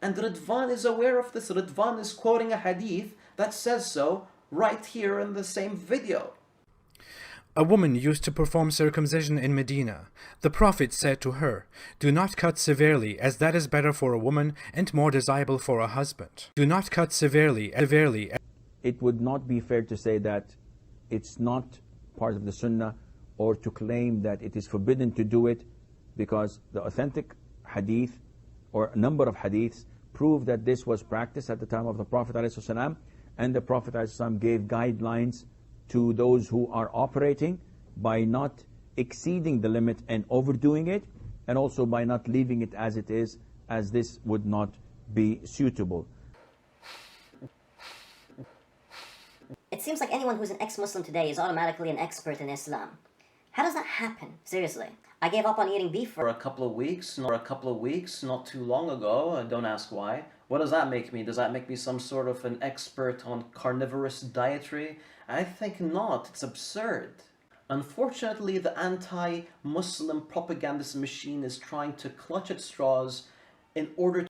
And Ridvan is aware of this. Ridvan is quoting a hadith that says so right here in the same video. A woman used to perform circumcision in Medina. The Prophet said to her, "Do not cut severely, as that is better for a woman and more desirable for a husband. Do not cut severely. It would not be fair to say that it's not part of the Sunnah, or to claim that it is forbidden to do it, because the authentic hadith, or a number of hadiths, prove that this was practiced at the time of the Prophet ﷺ, and the Prophet ﷺ gave guidelines to those who are operating by not exceeding the limit and overdoing it, and also by not leaving it as it is, as this would not be suitable. It seems like anyone who's an ex-Muslim today is automatically an expert in Islam. How does that happen? Seriously. I gave up on eating beef for a couple of weeks, not too long ago. Don't ask why. What does that make me? Does that make me some sort of an expert on carnivorous dietary? I think not. It's absurd. Unfortunately, the anti-Muslim propagandist machine is trying to clutch at straws in order to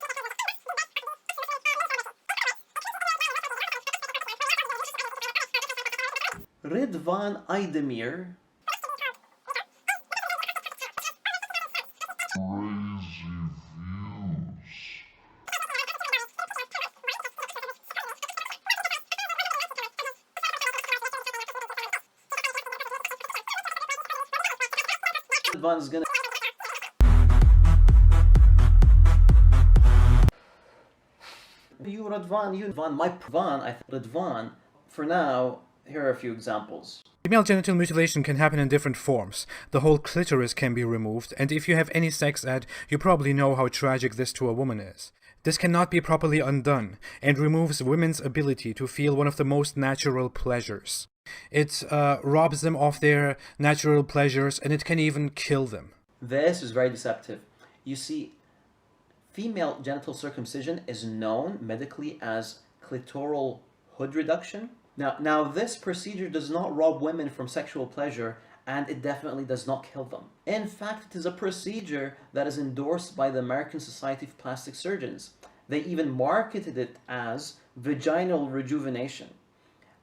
Ridvan Aydemir Ridvan's gonna Ridvan, for now, here are a few examples. Female genital mutilation can happen in different forms. The whole clitoris can be removed, and if you have any sex ed, you probably know how tragic this to a woman is. This cannot be properly undone, and removes women's ability to feel one of the most natural pleasures. It robs them of their natural pleasures, and it can even kill them. This is very deceptive. You see, female genital circumcision is known medically as clitoral hood reduction. Now this procedure does not rob women from sexual pleasure, and it definitely does not kill them. In fact, it is a procedure that is endorsed by the American Society of Plastic Surgeons. They even marketed it as vaginal rejuvenation.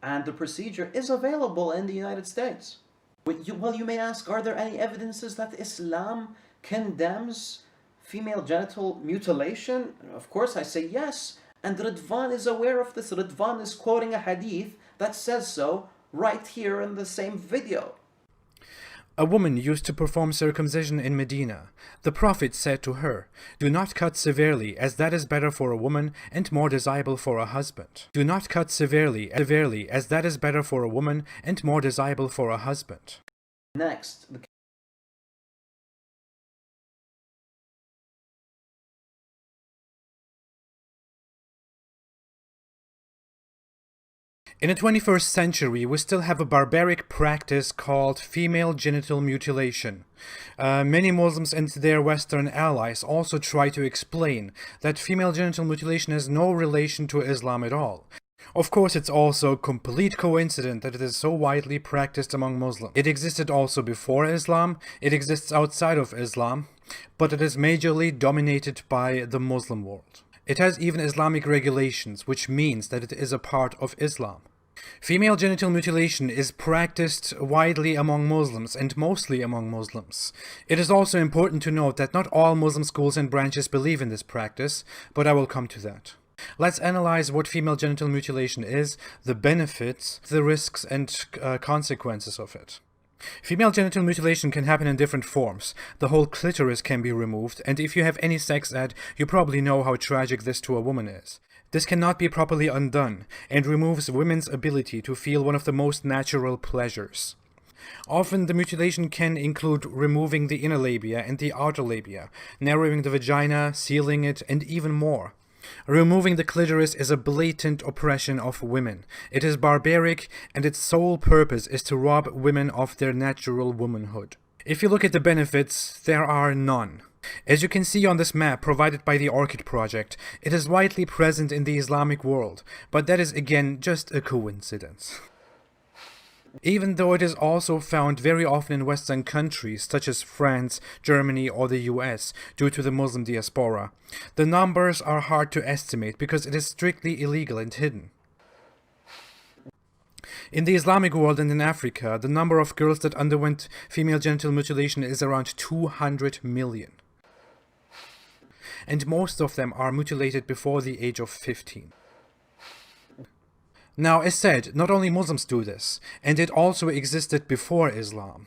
And the procedure is available in the United States. Well, you may ask, are there any evidences that Islam condemns female genital mutilation? Of course I say yes. And Ridvan is aware of this. Ridvan is quoting a hadith that says so right here in the same video. A woman used to perform circumcision in Medina. The Prophet said to her, "Do not cut severely, as that is better for a woman and more desirable for a husband. Do not cut severely, as that is better for a woman and more desirable for a husband." Next, in the 21st century, we still have a barbaric practice called female genital mutilation. Many Muslims and their Western allies also try to explain that female genital mutilation has no relation to Islam at all. Of course, it's also a complete coincidence that it is so widely practiced among Muslims. It existed also before Islam, it exists outside of Islam, but it is majorly dominated by the Muslim world. It has even Islamic regulations, which means that it is a part of Islam. Female genital mutilation is practiced widely among Muslims and mostly among Muslims. It is also important to note that not all Muslim schools and branches believe in this practice, but I will come to that. Let's analyze what female genital mutilation is, the benefits, the risks and consequences of it. Female genital mutilation can happen in different forms. The whole clitoris can be removed, and if you have any sex ed, you probably know how tragic this to a woman is. This cannot be properly undone, and removes women's ability to feel one of the most natural pleasures. Often the mutilation can include removing the inner labia and the outer labia, narrowing the vagina, sealing it, and even more. Removing the clitoris is a blatant oppression of women. It is barbaric, and its sole purpose is to rob women of their natural womanhood. If you look at the benefits, there are none. As you can see on this map provided by the Orchid Project, it is widely present in the Islamic world, but that is again just a coincidence. even though it is also found very often in Western countries such as France, Germany, or the US due to the Muslim diaspora. The numbers are hard to estimate because it is strictly illegal and hidden. In the Islamic world and in Africa, the number of girls that underwent female genital mutilation is around 200 million. And most of them are mutilated before the age of 15. Now, as said, not only Muslims do this, and it also existed before Islam.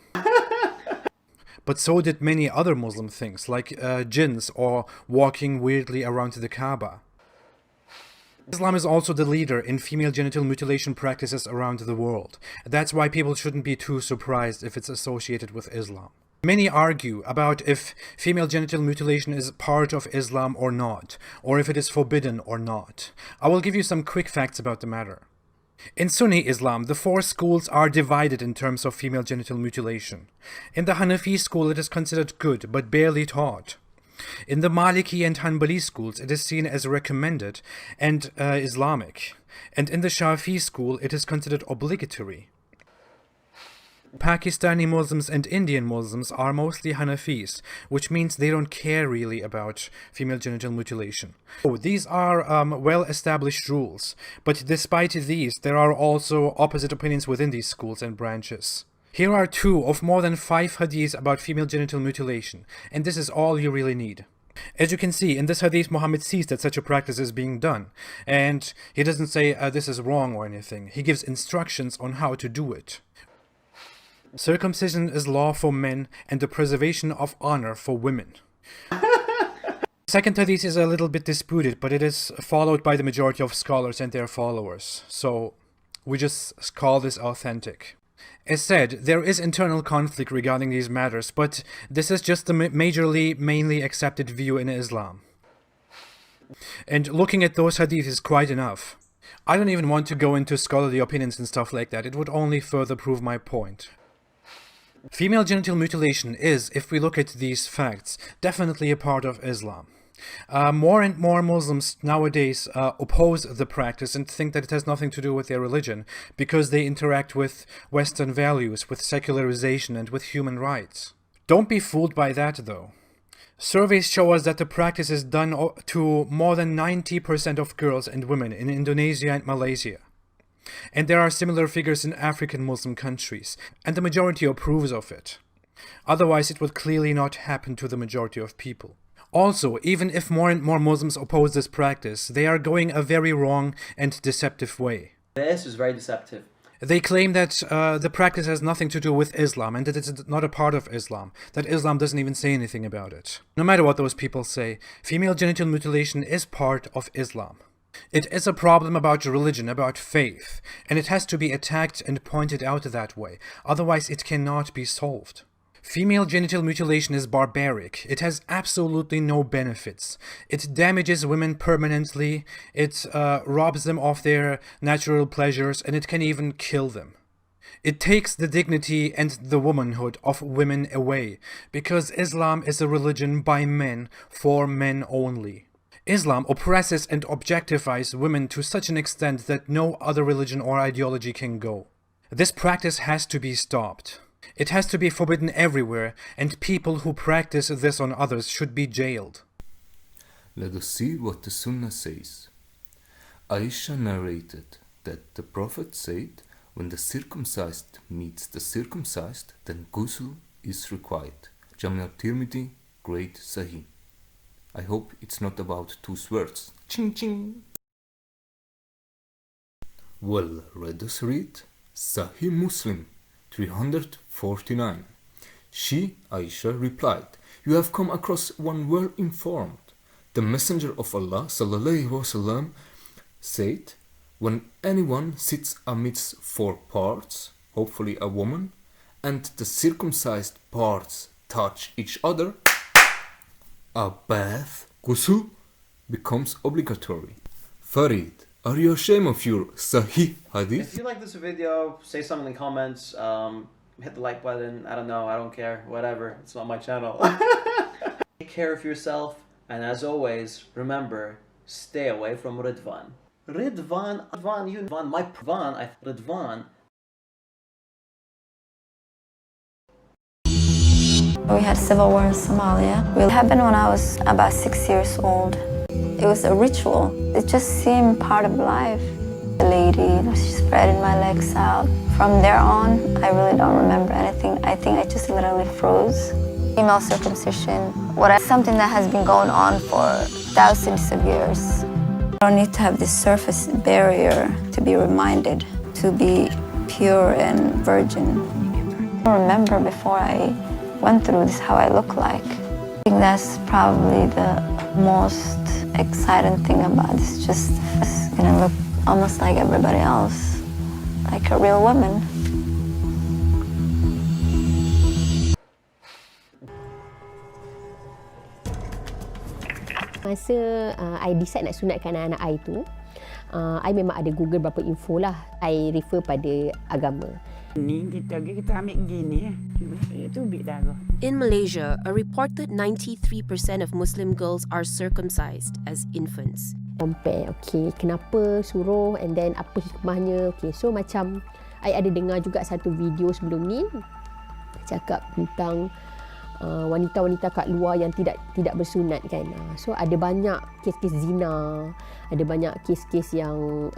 But so did many other Muslim things, like jinns or walking weirdly around the Kaaba. Islam is also the leader in female genital mutilation practices around the world. That's why people shouldn't be too surprised if it's associated with Islam. Many argue about if female genital mutilation is part of Islam or not, or if it is forbidden or not. I will give you some quick facts about the matter. In Sunni Islam, the four schools are divided in terms of female genital mutilation. In the Hanafi school, it is considered good, but barely taught. In the Maliki and Hanbali schools, it is seen as recommended and Islamic. And in the Shafi school, it is considered obligatory. Pakistani Muslims and Indian Muslims are mostly Hanafis, which means they don't care really about female genital mutilation. So these are well-established rules, but despite these, there are also opposite opinions within these schools and branches. Here are two of more than 5 hadiths about female genital mutilation, and this is all you really need. As you can see, in this hadith, Muhammad sees that such a practice is being done, and he doesn't say this is wrong or anything. He gives instructions on how to do it. Circumcision is law for men and the preservation of honor for women. Second hadith is a little bit disputed, but it is followed by the majority of scholars and their followers, so we just call this authentic. As said, there is internal conflict regarding these matters, but this is just the mainly accepted view in Islam. And looking at those hadiths is quite enough. I don't even want to go into scholarly opinions and stuff like that. It would only further prove my point. Female genital mutilation is, if we look at these facts, definitely a part of Islam. More and more Muslims nowadays oppose the practice and think that it has nothing to do with their religion because they interact with Western values, with secularization and with human rights. Don't be fooled by that though. Surveys show us that the practice is done to more than 90% of girls and women in Indonesia and Malaysia. And there are similar figures in African Muslim countries, and the majority approves of it. Otherwise, it would clearly not happen to the majority of people. Also, even if more and more Muslims oppose this practice, they are going a very wrong and deceptive way. This is very deceptive. They claim that the practice has nothing to do with Islam and that it's not a part of Islam, that Islam doesn't even say anything about it. No matter what those people say, female genital mutilation is part of Islam. It is a problem about religion, about faith, and it has to be attacked and pointed out that way, otherwise it cannot be solved. Female genital mutilation is barbaric. It has absolutely no benefits. It damages women permanently, it robs them of their natural pleasures, and it can even kill them. It takes the dignity and the womanhood of women away, because Islam is a religion by men, for men only. Islam oppresses and objectifies women to such an extent that no other religion or ideology can go. This practice has to be stopped. It has to be forbidden everywhere, and people who practice this on others should be jailed. Let us see what the Sunnah says. Aisha narrated that the Prophet said, when the circumcised meets the circumcised, then ghusl is required. Jami' al-Tirmidhi, Great Sahih. I hope it's not about 2 swords. Ching ching. Well, let us read Sahih Muslim 349. She, Aisha, replied, "You have come across one well informed. The Messenger of Allah ﷺ said, when anyone sits amidst 4 parts, hopefully a woman, and the circumcised parts touch each other, a bath, ghusl, becomes obligatory." Farid, are you ashamed of your Sahih Hadith? If you like this video, say something in the comments, hit the like button, I don't know, I don't care, whatever, it's not my channel. Take care of yourself, and as always, remember, stay away from Ridvan. Ridvan, my Ridvan, We had civil war in Somalia. It happened when I was about 6 years old. It was a ritual. It just seemed part of life. The lady, she spreaded my legs out. From there on, I really don't remember anything. I think I just literally froze. Female circumcision, something that has been going on for thousands of years. You don't need to have this surface barrier to be reminded to be pure and virgin. I don't remember before I went through this how I look like. I think that's probably the most exciting thing about this. Just gonna look almost like everybody else, like a real woman. Masa I decide nak sunatkan anak I tu, I memang ada Google berapa info lah. I refer pada agama. In Malaysia, a reported 93% of Muslim girls are circumcised as infants. Compare, okay, kenapa suruh and then apa hikmahnya. Okay, so macam I ada dengar juga satu video sebelum ni cakap tentang wanita-wanita kat luar yang tidak bersunat kan. So ada banyak kes-kes zina, ada banyak kes-kes yang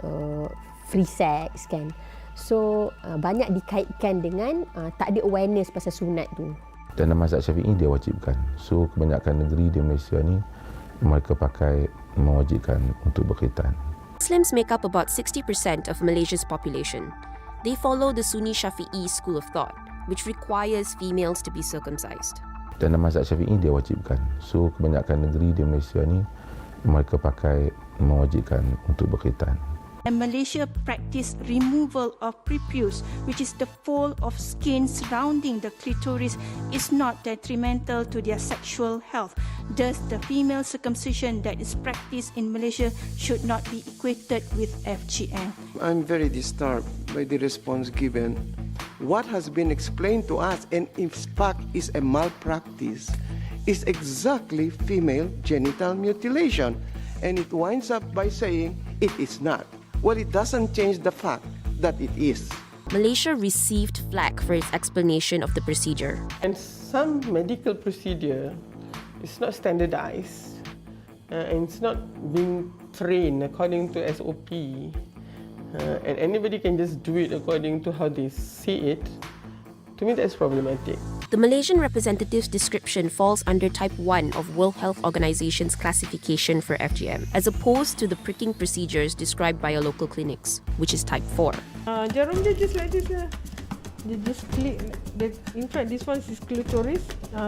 free sex kan. So banyak dikaitkan dengan tak ada awareness pasal sunat tu. Dalam mazhab Syafi'i dia wajibkan. So kebanyakan negeri di Malaysia ni mereka mewajibkan untuk berkhitan. Muslims make up about 60% of Malaysia's population. They follow the Sunni Shafi'i school of thought, which requires females to be circumcised. Dalam mazhab Syafi'i dia wajibkan. So kebanyakan negeri di Malaysia ni mereka mewajibkan untuk berkhitan. And Malaysia practice removal of prepuce, which is the fold of skin surrounding the clitoris, is not detrimental to their sexual health. Thus, the female circumcision that is practiced in Malaysia should not be equated with FGM. I'm very disturbed by the response given. What has been explained to us, and in fact is a malpractice, is exactly female genital mutilation. And it winds up by saying it is not. Well, it doesn't change the fact that it is. Malaysia received flack for its explanation of the procedure. And some medical procedure is not standardized and it's not being trained according to SOP. And anybody can just do it according to how they see it. To me, that's problematic. The Malaysian representative's description falls under Type 1 of World Health Organization's classification for FGM, as opposed to the pricking procedures described by our local clinics, which is Type 4. Jarum dia just like this. They just click. In fact, this one is clitoris.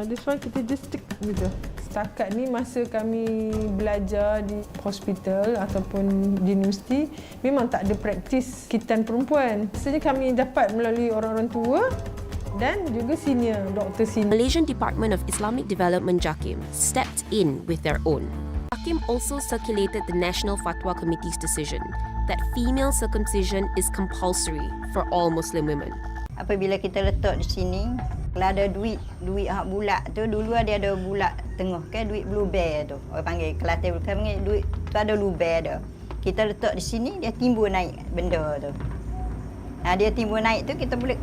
This one kita just stick gitu. Setakat ni masa kami belajar di hospital ataupun di universiti, memang tak ada praktis khitan perempuan. Biasanya kami dapat melalui orang-orang tua dan juga senior, doktor senior. Malaysian Department of Islamic Development JAKIM stepped in with their own. JAKIM also circulated the National Fatwa Committee's decision that female circumcision is compulsory for all Muslim women. Apabila kita letak di sini, kalau ada duit hak bulat tu, dulu ada bulat tengah kan, duit blue bear tu. Orang panggil Kelantan panggil duit tu ada blue bear dah. Kita letak di sini, dia timbul naik benda tu. Dia timbul naik tu, kita boleh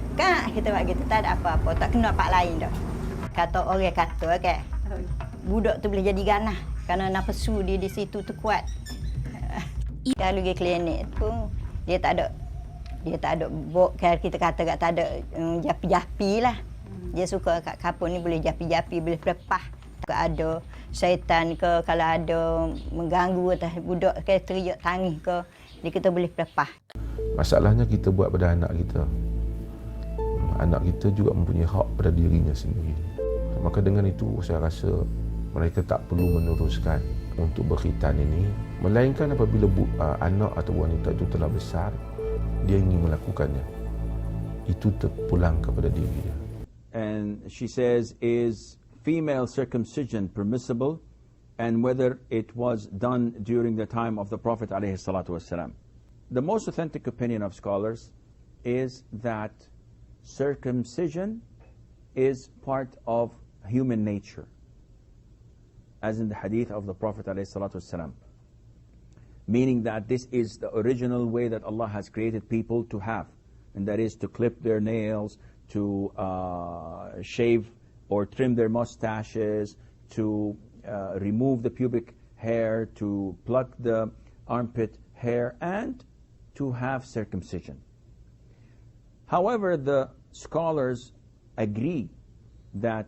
kita buat gitu, tak ada apa-apa, tak kena pak lain dah. Kata orang kata kan, budak tu boleh jadi ganah kerana nafsu dia di situ tu kuat. Kalau pergi klinik tu, dia tak ada kita kata tak ada japi-japi lah. Dia suka kat kapur ni boleh japi-japi, boleh pelepah. Kalau ada syaitan ke, kalau ada mengganggu atas budak ke, teriak tangis ke, dia kita boleh pelepah. Masalahnya kita buat pada anak kita. Anak kita juga mempunyai hak pada dirinya sendiri. Maka dengan itu saya rasa mereka tak perlu meneruskan untuk berkhitan ini. Melainkan apabila anak atau wanita itu telah besar, dia ingin melakukannya. Itu terpulang kepada diri dia. And she says, is female circumcision permissible? And whether it was done during the time of the Prophet ﷺ. The most authentic opinion of scholars is that circumcision is part of human nature, as in the hadith of the Prophet ﷺ, meaning that this is the original way that Allah has created people to have, and that is to clip their nails, to shave or trim their mustaches, to remove the pubic hair, to pluck the armpit hair, and to have circumcision. However, the scholars agree that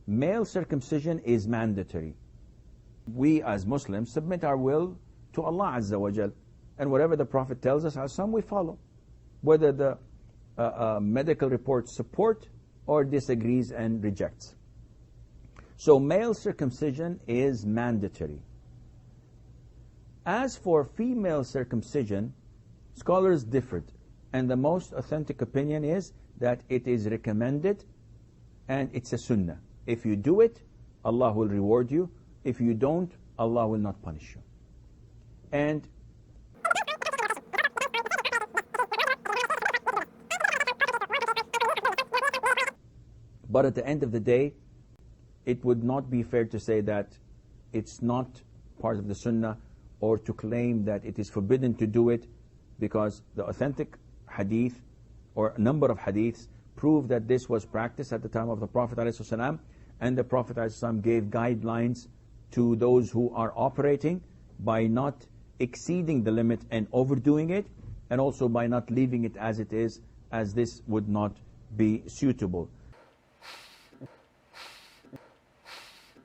male circumcision is mandatory. We as Muslims submit our will to Allah Azza wa Jal, and whatever the Prophet tells us, as some we follow, whether the medical reports support or disagrees and rejects. So male circumcision is mandatory. As for female circumcision, scholars differed, and the most authentic opinion is that it is recommended and it's a sunnah. If you do it, Allah will reward you. If you don't, Allah will not punish you. And but at the end of the day, it would not be fair to say that it's not part of the sunnah, or to claim that it is forbidden to do it, because the authentic hadith, or a number of hadiths, prove that this was practiced at the time of the Prophet ﷺ, and the Prophet ﷺ gave guidelines to those who are operating by not exceeding the limit and overdoing it, and also by not leaving it as it is, as this would not be suitable.